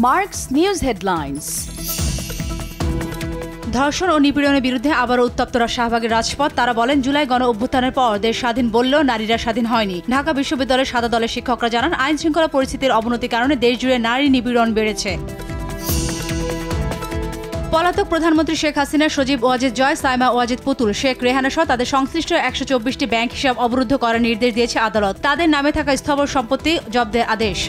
Mark's News Headlines. ধর্ষণ ও নিপীড়নের বিরুদ্ধে আবারও উত্তপ্ত শাহবাগের রাজপথ। তারা বলেন, জুলাই গণ অভ্যুত্থানের পর দেশ স্বাধীন বললেও নারীরা স্বাধীন হয়নি। ঢাকা বিশ্ববিদ্যালয়ের সাদা দলের শিক্ষকরা জানান, আইন শৃঙ্খলা পরিস্থিতির অবনতির কারণে দেশজুড়ে নারী নিপীড়ন বেড়েছে। পলাতক প্রধানমন্ত্রী শেখ হাসিনা, সজীব ওয়াজেদ জয়, সাইমা ওয়াজেদ পুতুল, শেখ রেহানা সহ তাদের সংশ্লিষ্ট 124টি ব্যাংক হিসাব অবরুদ্ধ করার নির্দেশ দিয়েছে আদালত। তাদের নামে থাকা স্থাবর সম্পত্তি জব্দের আদেশ।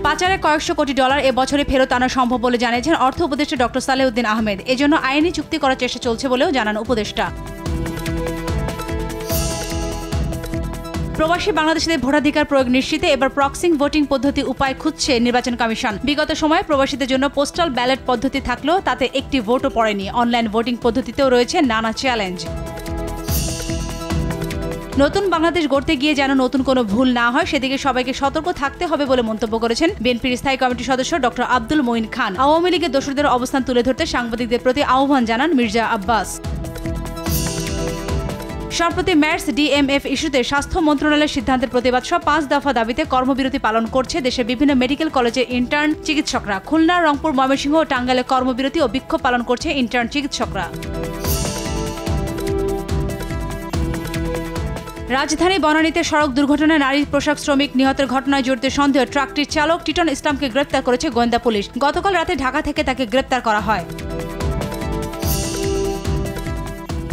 পাচারে কয়েকশো কোটি ডলার এবছরে ফেরত আনা সম্ভব বলে জানিয়েছেন অর্থ উপদেষ্টা ডক্টর সালেউদ্দিন আহমেদ। এজন্য আইনি চুক্তি করার চেষ্টা চলছে বলেও জানান উপদেষ্টা। প্রবাসী বাংলাদেশিদের ভোটাধিকার প্রয়োগ নিশ্চিতে এবার প্রক্সিং ভোটিং পদ্ধতি উপায় খুঁজছে নির্বাচন কমিশন। বিগত সময়ে প্রবাসীদের জন্য পোস্টাল ব্যালট পদ্ধতি থাকলেও তাতে একটি ভোটও পড়েনি। অনলাইন ভোটিং পদ্ধতিতেও রয়েছে নানা চ্যালেঞ্জ। নতুন বাংলাদেশ গড়তে গিয়ে যেন নতুন কোনো ভুল না হয়, সেদিকে সবাইকে সতর্ক থাকতে হবে বলে মন্তব্য করেছেন বিএনপির স্থায়ী কমিটির সদস্য ডক্টর আব্দুল মঈন খান। আওয়ামী লীগের দোসরদের অবস্থান তুলে ধরতে সাংবাদিকদের প্রতি আহ্বান জানান মির্জা আব্বাস। সম্প্রতি ম্যাটস ডিএমএফ ইস্যুতে স্বাস্থ্য মন্ত্রণালয়ের সিদ্ধান্তের প্রতিবাদ সহ 5 দফা দাবিতে কর্মবিরতি পালন করছে দেশের বিভিন্ন মেডিকেল কলেজের ইন্টার্ন চিকিৎসকরা। খুলনা, রংপুর, ময়মনসিংহ ও টাঙ্গাইলে কর্মবিরতি ও বিক্ষোভ পালন করছে ইন্টার্ন চিকিৎসকরা। রাজধানী বনানীতে সড়ক দুর্ঘটনায় নারী পোশাক শ্রমিক নিহতের ঘটনায় জড়িত সন্দেহ ট্রাকটির চালক টিটন ইসলামকে গ্রেপ্তার করেছে গোয়েন্দা পুলিশ। গতকাল রাতে ঢাকা থেকে তাকে গ্রেপ্তার করা হয়।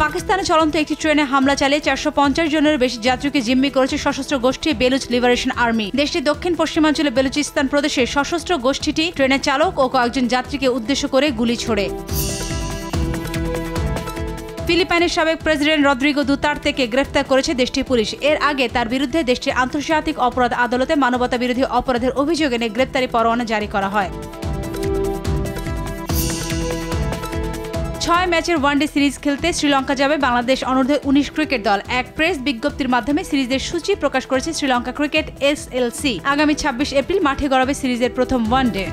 পাকিস্তানে চলন্ত একটি ট্রেনে হামলা চালিয়ে 450 জনের বেশি যাত্রীকে জিম্মি করেছে সশস্ত্র গোষ্ঠী বেলুচ লিবারেশন আর্মি। দেশটির দক্ষিণ পশ্চিমাঞ্চলে বেলুচিস্তান প্রদেশে সশস্ত্র গোষ্ঠীটি ট্রেনের চালক ও কয়েকজন যাত্রীকে উদ্দেশ্য করে গুলি ছোড়ে। ফিলিপাইনের সাবেক প্রেসিডেন্ট রদ্রিগো দুতার্তেকে গ্রেফতার করেছে দেশটির পুলিশ। এর আগে তার বিরুদ্ধে দেশটির আন্তর্জাতিক অপরাধ আদালতে মানবতা বিরোধী অপরাধের অভিযোগ এনে গ্রেফতারি পরোয়ানা জারি করা হয়। 6 ম্যাচের ওয়ানডে সিরিজ খেলতে শ্রীলঙ্কা যাবে বাংলাদেশ অনূর্ধ্ব-19 ক্রিকেট দল। এক প্রেস বিজ্ঞপ্তির মাধ্যমে সিরিজের সূচি প্রকাশ করেছে শ্রীলঙ্কা ক্রিকেট SLC। আগামী 26 এপ্রিল মাঠে গড়াবে সিরিজের প্রথম ওয়ানডে।